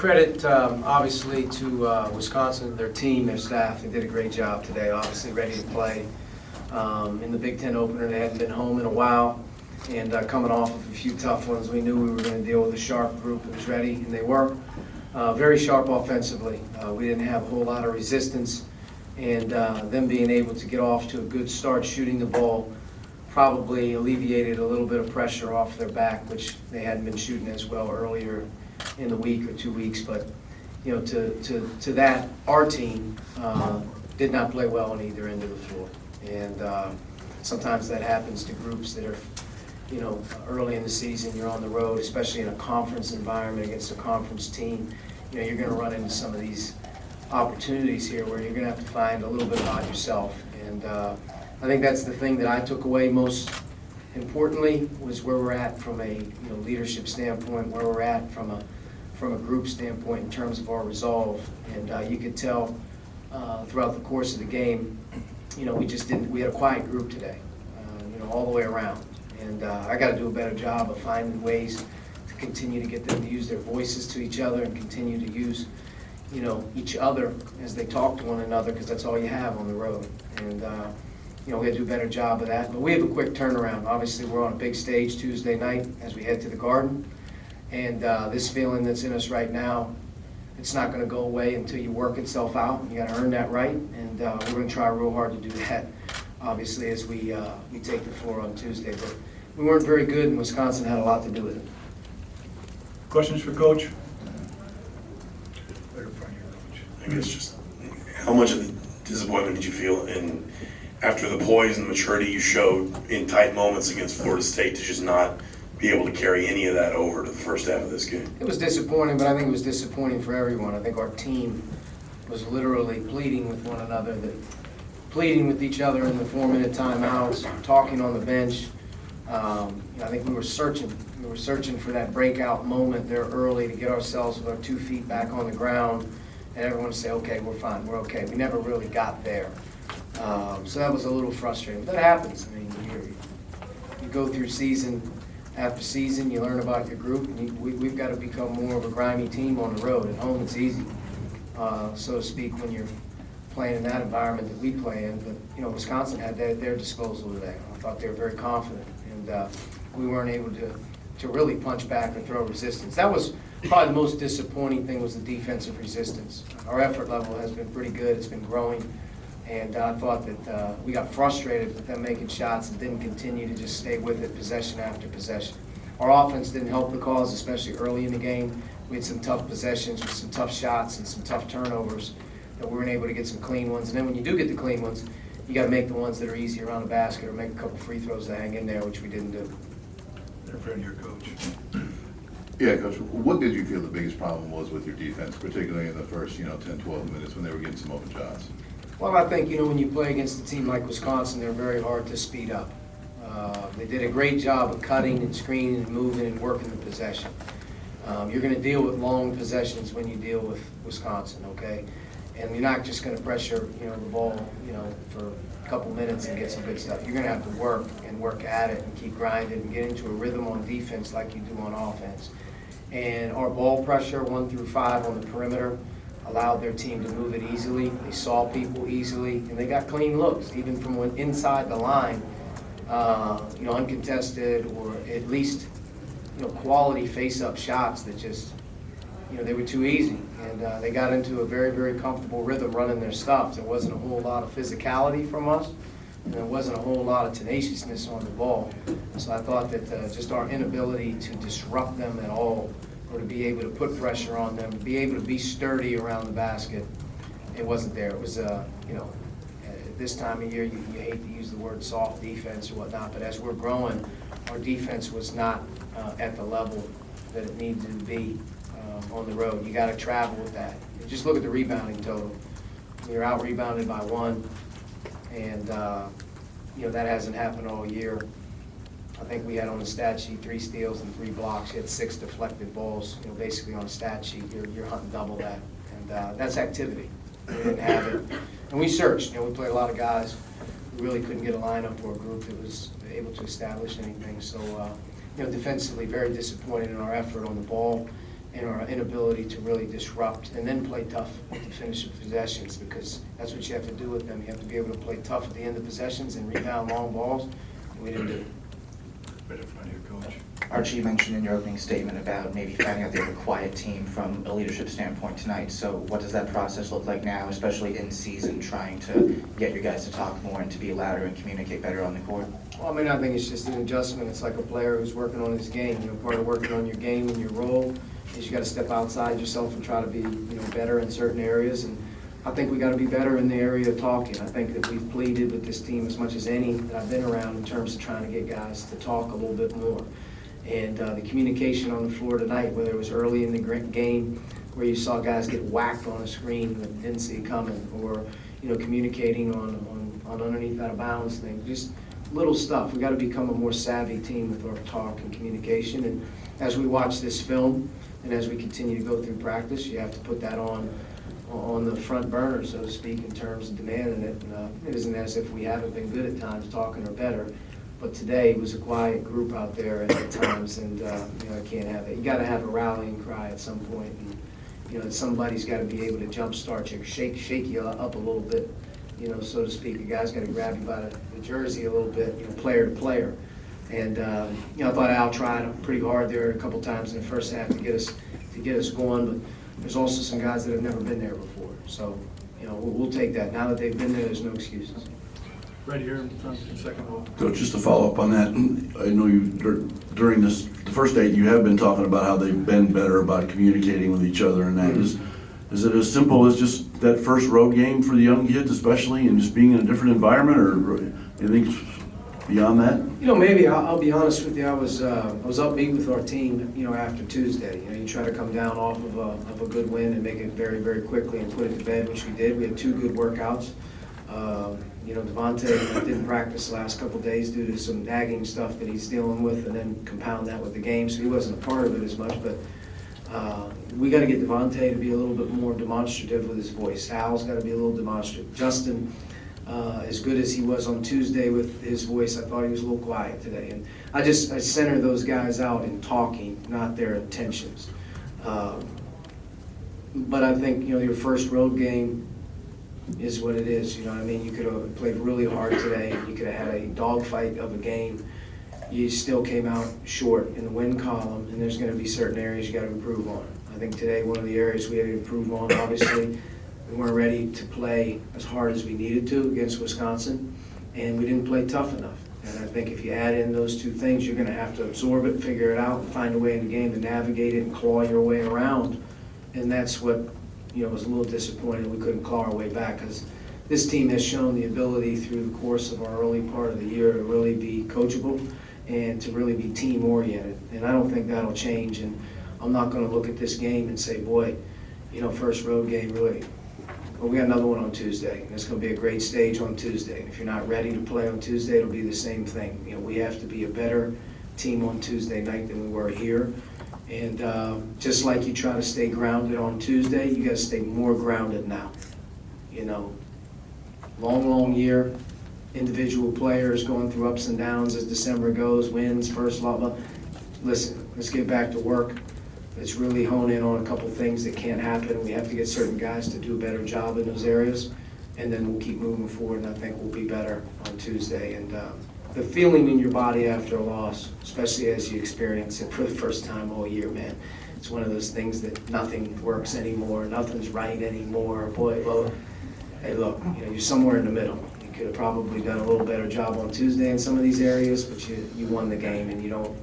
credit obviously to Wisconsin, their team, their staff. They did a great job today, obviously ready to play. In the Big Ten opener, they hadn't been home in a while, and coming off of a few tough ones, we knew we were going to deal with a sharp group that was ready, and they were. Very sharp offensively. We didn't have a whole lot of resistance, and them being able to get off to a good start shooting the ball probably alleviated a little bit of pressure off their back, which they hadn't been shooting as well earlier in the week or 2 weeks. But you know, to that, our team did not play well on either end of the floor, and sometimes that happens to groups that are, you know, early in the season. You're on the road, especially in a conference environment against a conference team. You know, you're going to run into some of these opportunities here where you're going to have to find a little bit about yourself. And I think that's the thing that I took away most importantly, was where we're at from a leadership standpoint, where we're at from a group standpoint in terms of our resolve. And you could tell throughout the course of the game, we had a quiet group today, all the way around. And I got to do a better job of finding ways to continue to get them to use their voices to each other and continue to use, each other as they talk to one another, because that's all you have on the road. And we got to do a better job of that. But we have a quick turnaround. Obviously, we're on a big stage Tuesday night as we head to the Garden. And this feeling that's in us right now, it's not going to go away until you work itself out. You got to earn that right. And we're going to try real hard to do that, obviously, as we take the floor on Tuesday. But we weren't very good, and Wisconsin had a lot to do with it. Questions for Coach? I guess just how much of the disappointment did you feel after the poise and the maturity you showed in tight moments against Florida State to just not be able to carry any of that over to the first half of this game? It was disappointing, but I think it was disappointing for everyone. I think our team was literally pleading with one another, pleading with each other in the 4-minute timeouts, talking on the bench. I think we were searching for that breakout moment there early to get ourselves with our 2 feet back on the ground and everyone say, okay, we're fine, we're okay. We never really got there. So that was a little frustrating. That happens. I mean, you go through season after season, you learn about your group, and we've got to become more of a grimy team on the road. At home, it's easy, so to speak, when you're playing in that environment that we play in. But Wisconsin had that at their disposal today. I thought they were very confident, and we weren't able to really punch back and throw resistance. That was probably the most disappointing thing, was the defensive resistance. Our effort level has been pretty good. It's been growing. And I thought that we got frustrated with them making shots and didn't continue to just stay with it possession after possession. Our offense didn't help the cause, especially early in the game. We had some tough possessions with some tough shots and some tough turnovers that we weren't able to get some clean ones. And then when you do get the clean ones, you got to make the ones that are easy around the basket or make a couple free throws to hang in there, which we didn't do. They're in front of your coach. Yeah, Coach, what did you feel the biggest problem was with your defense, particularly in the first 10, 12 minutes when they were getting some open shots? Well, I think, when you play against a team like Wisconsin, they're very hard to speed up. They did a great job of cutting and screening and moving and working the possession. You're going to deal with long possessions when you deal with Wisconsin, okay? And you're not just going to pressure, the ball, for a couple minutes and get some good stuff. You're going to have to work at it and keep grinding and get into a rhythm on defense like you do on offense. And our ball pressure, 1 through 5 on the perimeter, allowed their team to move it easily. They saw people easily, and they got clean looks, even from inside the line, uncontested, or at least, quality face-up shots that just, they were too easy. And they got into a very, very comfortable rhythm running their stuff. There wasn't a whole lot of physicality from us, and there wasn't a whole lot of tenaciousness on the ball. So I thought that just our inability to disrupt them at all, or to be able to put pressure on them, to be able to be sturdy around the basket, it wasn't there. It was, at this time of year, you hate to use the word soft defense or whatnot, but as we're growing, our defense was not at the level that it needed to be on the road. You got to travel with that. And just look at the rebounding total. We were out rebounded by 1, and that hasn't happened all year. I think we had on the stat sheet 3 steals and 3 blocks. You had 6 deflected balls. Basically on the stat sheet, you're hunting double that, and that's activity. We didn't have it, and we searched. We played a lot of guys. We really couldn't get a lineup or a group that was able to establish anything. So, defensively, very disappointed in our effort on the ball, and our inability to really disrupt and then play tough to finish the possessions, because that's what you have to do with them. You have to be able to play tough at the end of possessions and rebound long balls, and we didn't do it. Right in front of your coach. Archie, you mentioned in your opening statement about maybe finding out they have a quiet team from a leadership standpoint tonight. So what does that process look like now, especially in season, trying to get your guys to talk more and to be louder and communicate better on the court? Well, I mean, I think it's just an adjustment. It's like a player who's working on his game. You know, part of working on your game and your role is you got to step outside yourself and try to be, you know, better in certain areas. And I think we got to be better in the area of talking. I think that we've pleaded with this team as much as any that I've been around in terms of trying to get guys to talk a little bit more. And the communication on the floor tonight, whether it was early in the game where you saw guys get whacked on a screen that didn't see coming, or, you know, communicating on underneath out of bounds things, just little stuff. We got to become a more savvy team with our talk and communication. And as we watch this film and as we continue to go through practice, you have to put that on the front burner, so to speak, in terms of demanding it. It isn't as if we haven't been good at times talking or better, but today it was a quiet group out there at times, and you know, I can't have it. You got to have a rallying cry at some point, and you know, somebody's got to be able to jumpstart you, shake you up a little bit, you know, so to speak. The guy's got to grab you by the jersey a little bit, you know, player to player. And you know, I thought Al tried pretty hard there a couple times in the first half to get us going, but there's also some guys that have never been there before. So, you know, we'll take that. Now that they've been there, there's no excuses. Right here in front, second row. Coach, just to follow up on that, I know you, during the first 8, you have been talking about how they've been better about communicating with each other, and that is it as simple as just that first road game for the young kids, especially, and just being in a different environment, or you think it's beyond that? You know, maybe I'll be honest with you. I was upbeat with our team, you know, after Tuesday. You know, you try to come down off of a good win and make it very, very quickly and put it to bed, which we did. We had 2 good workouts. You know, Devontae didn't practice the last couple of days due to some nagging stuff that he's dealing with, and then compound that with the game, so he wasn't a part of it as much. But we got to get Devontae to be a little bit more demonstrative with his voice. Al's got to be a little demonstrative. Justin, as good as he was on Tuesday with his voice, I thought he was a little quiet today. And I center those guys out in talking, not their intentions. But I think, you know, your first road game is what it is. You know what I mean? You could have played really hard today. You could have had a dogfight of a game. You still came out short in the win column, and there's going to be certain areas you got to improve on. I think today one of the areas we had to improve on, obviously, we weren't ready to play as hard as we needed to against Wisconsin, and we didn't play tough enough. And I think if you add in those 2 things, you're going to have to absorb it, figure it out, and find a way in the game to navigate it and claw your way around. And that's what, you know, was a little disappointing. We couldn't claw our way back, because this team has shown the ability through the course of our early part of the year to really be coachable and to really be team-oriented. And I don't think that'll change. And I'm not going to look at this game and say, boy, you know, first road game, really. Well, we got another one on Tuesday, and it's going to be a great stage on Tuesday. And if you're not ready to play on Tuesday, it'll be the same thing. You know, we have to be a better team on Tuesday night than we were here. And just like you try to stay grounded on Tuesday, you got to stay more grounded now. You know, long year, individual players going through ups and downs as December goes, wins, first blah, blah. Listen, let's get back to work. Let's really hone in on a couple things that can't happen. We have to get certain guys to do a better job in those areas, and then we'll keep moving forward, and I think we'll be better on Tuesday. And the feeling in your body after a loss, especially as you experience it for the first time all year, man, it's one of those things that nothing works anymore, nothing's right anymore. Boy, well, hey, look, you know, you're somewhere in the middle. You could have probably done a little better job on Tuesday in some of these areas, but you won the game, and you're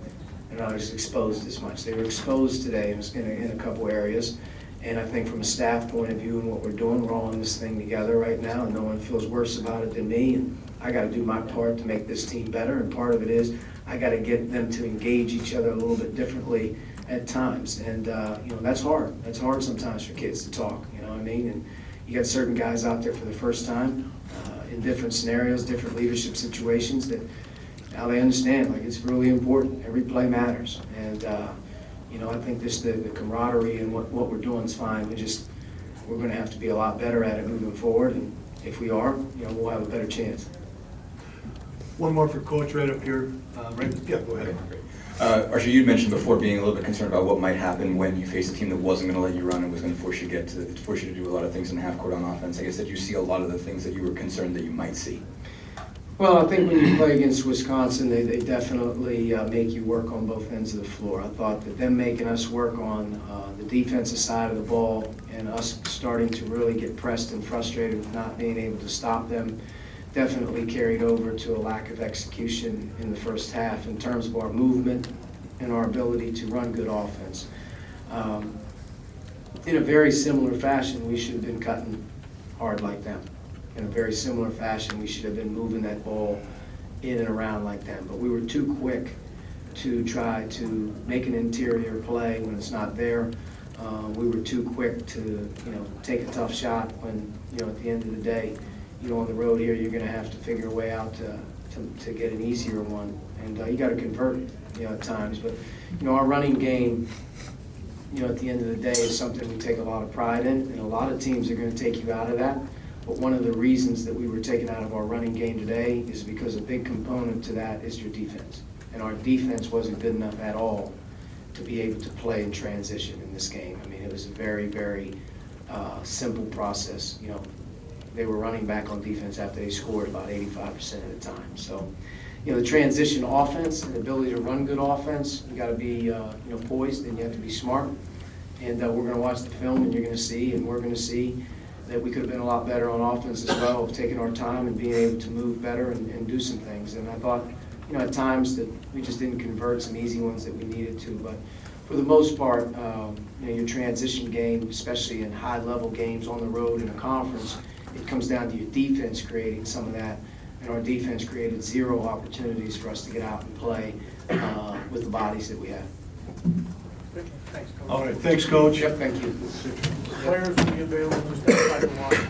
not as exposed as much. They were exposed today in a couple areas, and I think from a staff point of view and what we're doing, we're all in this thing together right now, and no one feels worse about it than me. And I got to do my part to make this team better, and part of it is I got to get them to engage each other a little bit differently at times. And you know, that's hard. That's hard sometimes for kids to talk. You know what I mean? And you got certain guys out there for the first time in different scenarios, different leadership situations that now they understand, like, it's really important. Every play matters. And you know, I think this the camaraderie and what we're doing is fine. We're going to have to be a lot better at it moving forward. And if we are, you know, we'll have a better chance. One more for Coach right up here. Right, yeah, go ahead. Archie, you'd mentioned before being a little bit concerned about what might happen when you face a team that wasn't going to let you run and was going to force you to do a lot of things in the half court on offense. I guess that you see a lot of the things that you were concerned that you might see. Well, I think when you play against Wisconsin, they definitely make you work on both ends of the floor. I thought that them making us work on the defensive side of the ball and us starting to really get pressed and frustrated with not being able to stop them definitely carried over to a lack of execution in the first half in terms of our movement and our ability to run good offense. In a very similar fashion, we should have been cutting hard like them. In a very similar fashion, we should have been moving that ball in and around like them. But we were too quick to try to make an interior play when it's not there. We were too quick to, take a tough shot when, at the end of the day, on the road here, you're going to have to figure a way out to get an easier one. And you got to convert, at times. But, our running game, at the end of the day is something we take a lot of pride in. And a lot of teams are going to take you out of that. But one of the reasons that we were taken out of our running game today is because a big component to that is your defense. And our defense wasn't good enough at all to be able to play in transition in this game. I mean, it was a very, very simple process. They were running back on defense after they scored about 85% of the time. So, the transition offense and the ability to run good offense, you got to be, poised, and you have to be smart. And we're going to watch the film, and you're going to see, and we're going to see that we could have been a lot better on offense as well, of taking our time and being able to move better and do some things. And I thought, at times that we just didn't convert some easy ones that we needed to. But for the most part, your transition game, especially in high-level games on the road in a conference, it comes down to your defense creating some of that. And our defense created 0 opportunities for us to get out and play with the bodies that we have. All right, thanks, Coach. Yep, thank you. Players will be available just